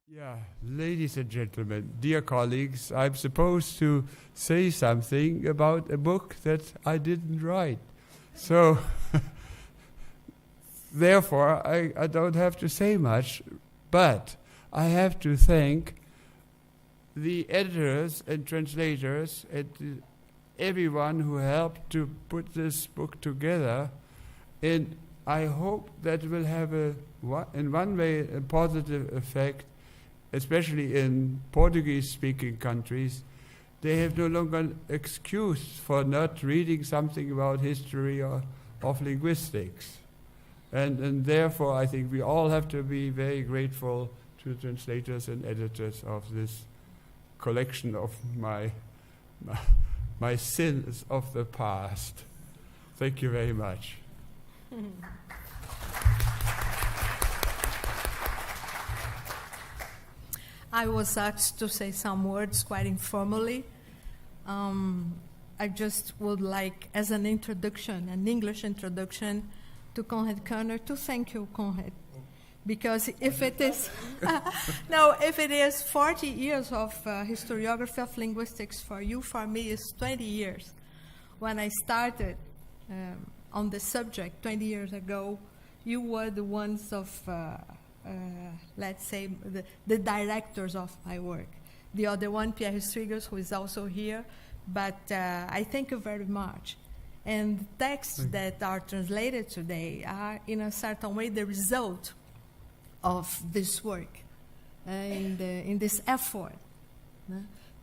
Yeah, ladies and gentlemen, dear colleagues, I'm supposed to say something about a book that I didn't write. So, therefore, I don't have to say much, but I have to thank the editors and translators and everyone who helped to put this book together. And I hope that will have in one way a positive effect, especially in Portuguese-speaking countries. They have no longer an excuse for not reading something about history or of linguistics. And therefore, I think we all have to be very grateful to translators and editors of this collection of my sins of the past. Thank you very much. I was asked to say some words quite informally. I just would like, as an introduction, an English introduction to Konrad Koerner, to thank you, Konrad. Because if it is, if it is 40 years of historiography of linguistics for you, for me it's 20 years. When I started on the subject 20 years ago, you were the ones of, let's say, the directors of my work. The other one, Pierre Striggers, who is also here, but I thank you very much. And the texts that are translated today are, in a certain way, the result of this work, in this effort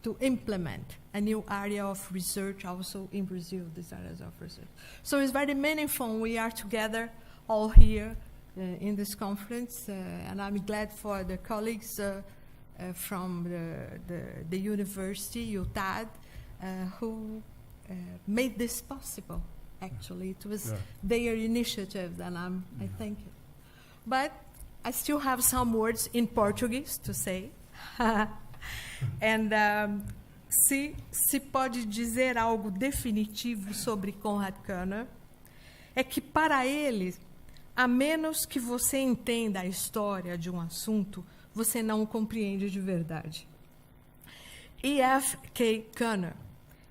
to implement a new area of research also in Brazil, these areas of research. So it's very meaningful we are together all here in this conference, and I'm glad for the colleagues from the university, UTAD, who made this possible, actually. It was their initiative, and I thank you. But I still have some words in Portuguese to say. And se pode dizer algo definitivo sobre Konrad Koerner, é que para ele, a menos que você entenda a história de um assunto, você não o compreende de verdade. E.F.K. Koerner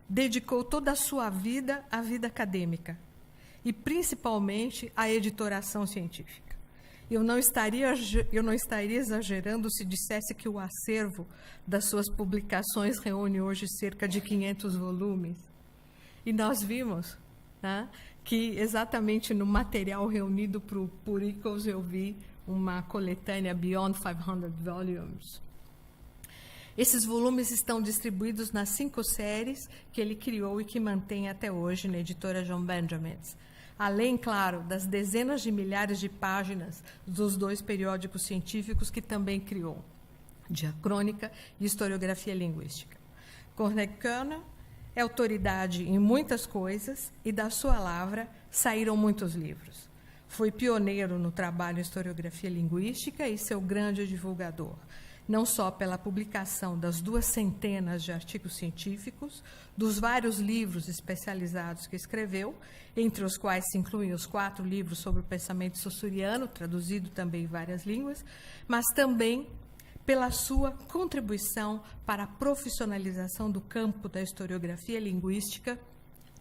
dedicou toda a sua vida à vida acadêmica e principalmente à editoração científica. Eu não estaria exagerando se dissesse que o acervo das suas publicações reúne hoje cerca de 500 volumes. E nós vimos, né, que exatamente no material reunido por ICHoLS eu vi uma coletânea Beyond 500 Volumes. Esses volumes estão distribuídos nas 5 séries que ele criou e que mantém até hoje na editora John Benjamin. Além, claro, das dezenas de milhares de páginas dos 2 periódicos científicos que também criou, Diacrônica e Historiografia Linguística. Konrad Koerner é autoridade em muitas coisas e da sua lavra saíram muitos livros. Foi pioneiro no trabalho em historiografia linguística e seu grande divulgador, não só pela publicação das 200 de artigos científicos, dos vários livros especializados que escreveu, entre os quais se incluem os 4 livros sobre o pensamento saussuriano, traduzido também em várias línguas, mas também pela sua contribuição para a profissionalização do campo da historiografia linguística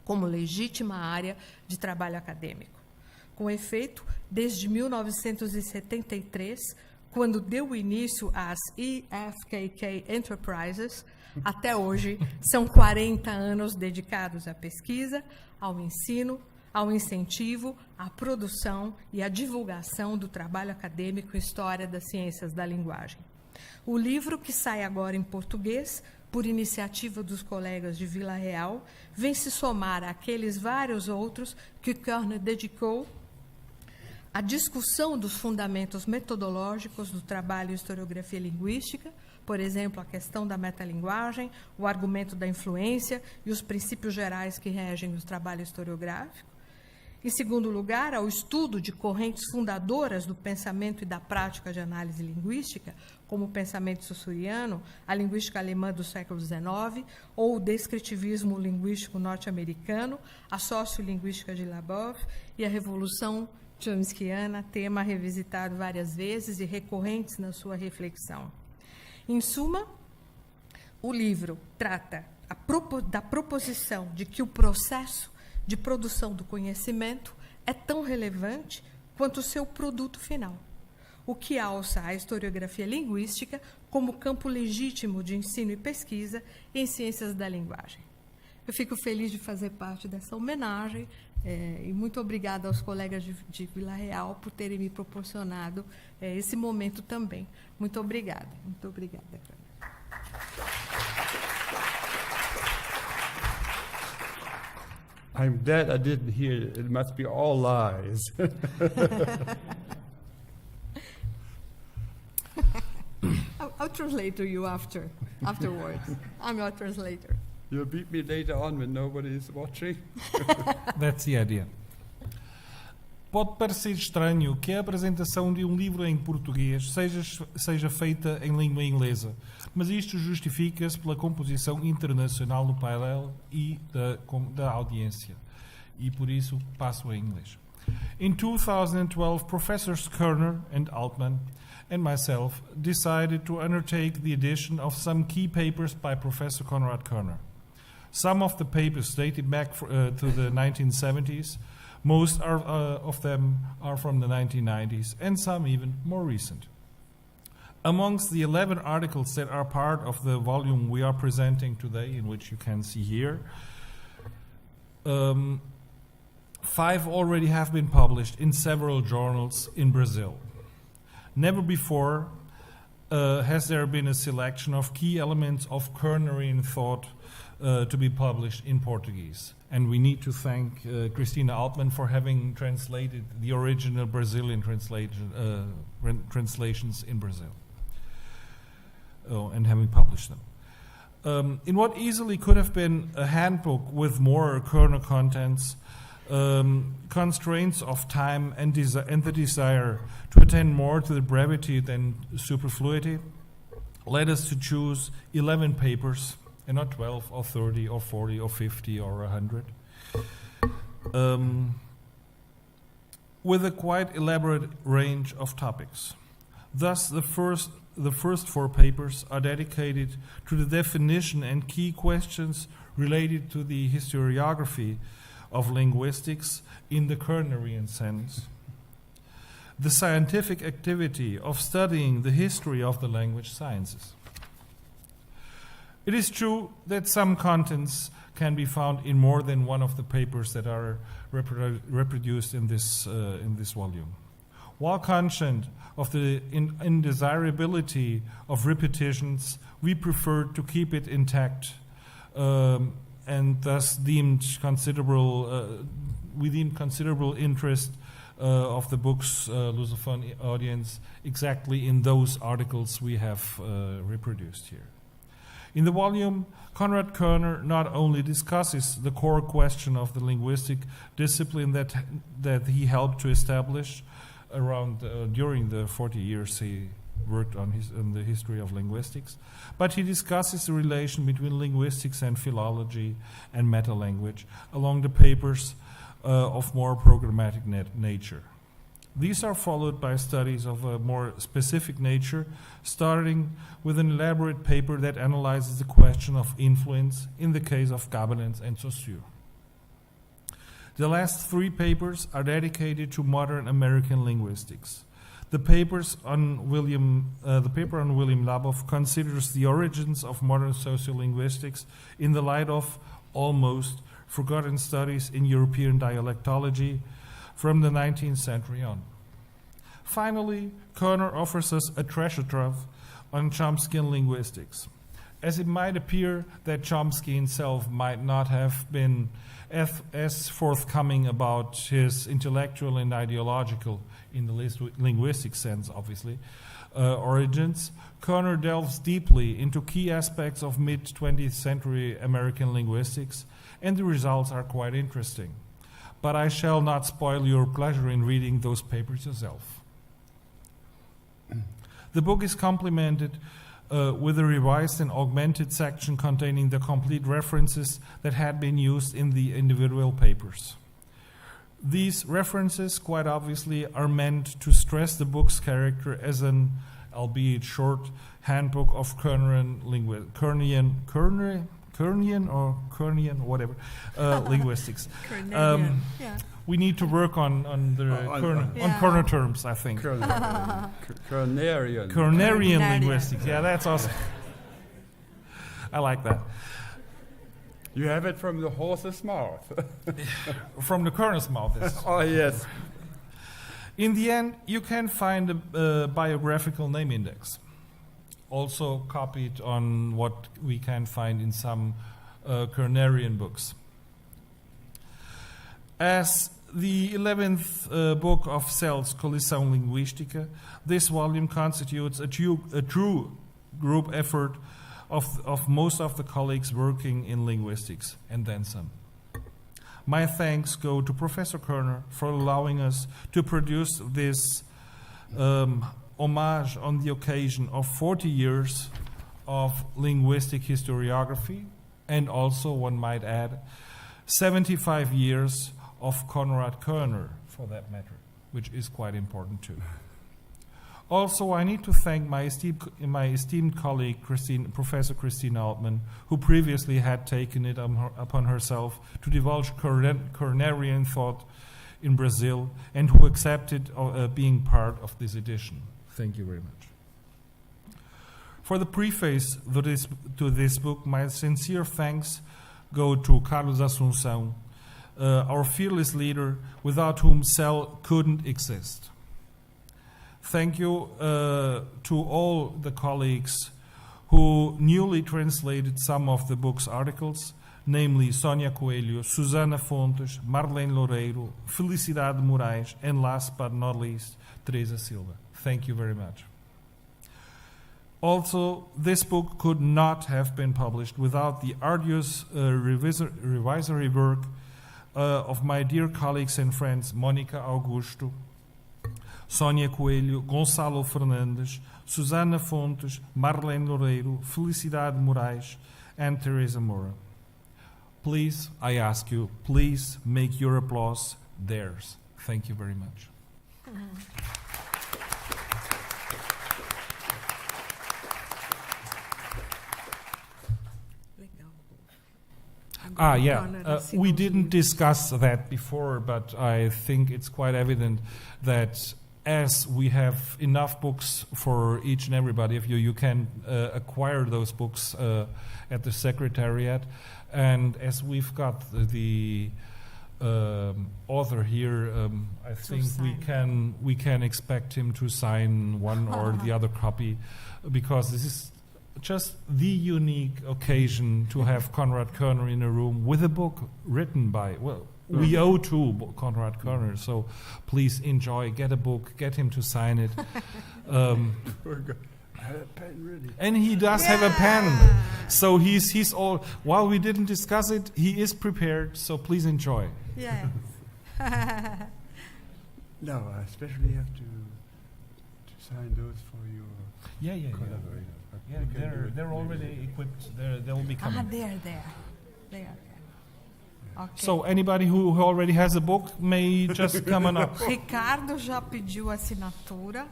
como legítima área de trabalho acadêmico. Com efeito, desde 1973, quando deu início às E.F.K. Enterprises, até hoje, são 40 anos dedicados à pesquisa, ao ensino, ao incentivo, à produção e à divulgação do trabalho acadêmico em História das Ciências da Linguagem. O livro, que sai agora em português, por iniciativa dos colegas de Vila Real, vem se somar àqueles vários outros que Koerner dedicou à discussão dos fundamentos metodológicos do trabalho em historiografia linguística, por exemplo, a questão da metalinguagem, o argumento da influência e os princípios gerais que regem o trabalho historiográfico. Em segundo lugar, ao estudo de correntes fundadoras do pensamento e da prática de análise linguística, como o pensamento saussuriano, a linguística alemã do século XIX, ou o descritivismo linguístico norte-americano, a sociolinguística de Labov e a revolução chomskiana, tema revisitado várias vezes e recorrentes na sua reflexão. Em suma, o livro trata da proposição de que o processo de produção do conhecimento é tão relevante quanto o seu produto final, o que alça a historiografia linguística como campo legítimo de ensino e pesquisa em ciências da linguagem. Eu fico feliz de fazer parte dessa homenagem e muito obrigada aos colegas de Vila Real por terem me proporcionado esse momento também. Muito obrigada. Muito obrigada, Koerner. I'm glad I didn't hear it. It must be all lies. I'll translate to you afterwards. I'm your translator. You'll beat me later on when nobody is watching. That's the idea. Pode parecer estranho que a apresentação de um livro em português seja feita em língua inglesa, mas isto justifica-se pela composição internacional do painel e da audiência. E por isso passo em inglês. In 2012, Professors Koerner and Altman and myself decided to undertake the edition of some key papers by Professor Konrad Koerner. Some of the papers dated back to the 1970s. Most of them are from the 1990s, and some even more recent. Amongst the 11 articles that are part of the volume we are presenting today, in which you can see here, 5 already have been published in several journals in Brazil. Never before has there been a selection of key elements of Koernerian thought to be published in Portuguese. And we need to thank Cristina Altman for having translated the original Brazilian translations in Brazil and having published them. In what easily could have been a handbook with more Koerner contents, constraints of time and the desire to attend more to the brevity than superfluity led us to choose 11 papers, and not 12 or 30 or 40 or 50 or 100, with a quite elaborate range of topics. Thus, the first 4 papers are dedicated to the definition and key questions related to the historiography of linguistics in the Koernerian sense, the scientific activity of studying the history of the language sciences. It is true that some contents can be found in more than one of the papers that are reproduced in this volume. While conscious of the undesirability of repetitions, we prefer to keep it intact, and thus deemed considerable interest of the book's Lusophone audience exactly in those articles we have reproduced here. In the volume, Konrad Koerner not only discusses the core question of the linguistic discipline that he helped to establish during the 40 years he worked on the history of linguistics, but he discusses the relation between linguistics and philology and meta-language along the papers of more programmatic nature. These are followed by studies of a more specific nature, starting with an elaborate paper that analyzes the question of influence in the case of Gabonese and Saussure. The last 3 papers are dedicated to modern American linguistics. The paper on William Labov considers the origins of modern sociolinguistics in the light of almost forgotten studies in European dialectology from the 19th century on. Finally, Koerner offers us a treasure trove on Chomskyan linguistics. As it might appear that Chomsky himself might not have been as forthcoming about his intellectual and ideological, in the linguistic sense, obviously, origins, Koerner delves deeply into key aspects of mid-20th century American linguistics, and the results are quite interesting. But I shall not spoil your pleasure in reading those papers yourself. The book is complemented with a revised and augmented section containing the complete references that had been used in the individual papers. These references, quite obviously, are meant to stress the book's character as an albeit short, handbook of Koerner linguistics. Yeah. We need to work on Koerner terms, I think. Koernerian. Koernerian linguistics. Yeah, that's awesome. I like that. You have it from the horse's mouth. From the Koerner's mouth. Oh, yes. In the end, you can find a biographical name index, also copied on what we can find in some Koernerian books. As the 11th book of Cell's Coleção Linguística, this volume constitutes a true group effort of most of the colleagues working in linguistics, and then some. My thanks go to Professor Koerner for allowing us to produce this homage on the occasion of 40 years of linguistic historiography, and also, one might add, 75 years of Konrad Koerner, for that matter, which is quite important too. Also, I need to thank my esteemed colleague, Professor Cristina Altman, who previously had taken it upon herself to divulge Koernerian thought in Brazil, and who accepted being part of this edition. Thank you very much. For the preface to this book, my sincere thanks go to Carlos Assunção, our fearless leader, without whom Cell couldn't exist. Thank you to all the colleagues who newly translated some of the book's articles, namely Sônia Coelho, Susana Fontes, Marlene Loureiro, Felicidade Moraes, and last but not least, Teresa Silva. Thank you very much. Also, this book could not have been published without the arduous revisory work of my dear colleagues and friends Mônica Augusto, Sônia Coelho, Gonçalo Fernandes, Susana Fontes, Marlene Loureiro, Felicidade Moraes, and Teresa Moura. Please, I ask you, please make your applause theirs. Thank you very much. We didn't discuss that before, but I think it's quite evident that as we have enough books for each and everybody of you, you can acquire those books at the Secretariat. And as we've got the author here, I think we can expect him to sign one or the other copy, because this is just the unique occasion to have Konrad Koerner in a room with a book written by, well, we owe to Konrad Koerner, so please enjoy, get a book, get him to sign it. I have a pen ready. And he does have a pen, so he's all, while we didn't discuss it, he is prepared, so please enjoy. Yeah. No, I especially have to sign those for your collaborator. Yeah, they're already equipped. They will be coming. They are there. Okay. So anybody who already has a book may just come on up. Ricardo já pediu a assinatura.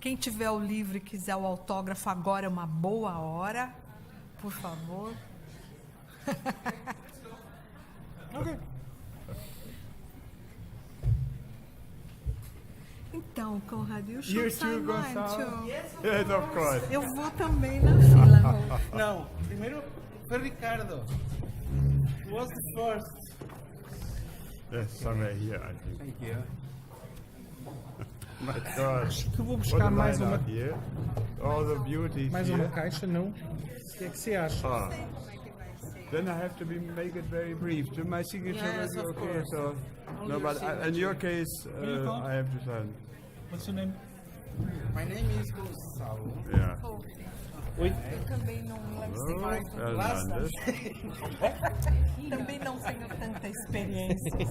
Quem tiver o livro e quiser o autógrafo, agora é uma boa hora. Por favor. Okay. Então, Konrad, you should sign mine too. Yes, of course. Eu vou também na fila, Rolf. Não, primeiro foi Ricardo. Was the first. Yes, somewhere here, I think. Thank you. My God. Acho que eu vou What buscar a mais uma, lineup here. All the beauties mais here. uma caixa, não? O que é que você acha? Ah. Then I have to make it very brief. To my signature Yes, will be of okay. course. So, Only no, your but in your case, you count? I have to sign. What's your name? My name is Gonçalo. Yeah. Oi? Eu também não lembro mais. Hernandez. Também não tenho tanta experiência.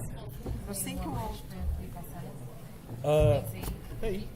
Eu sei que o Hey.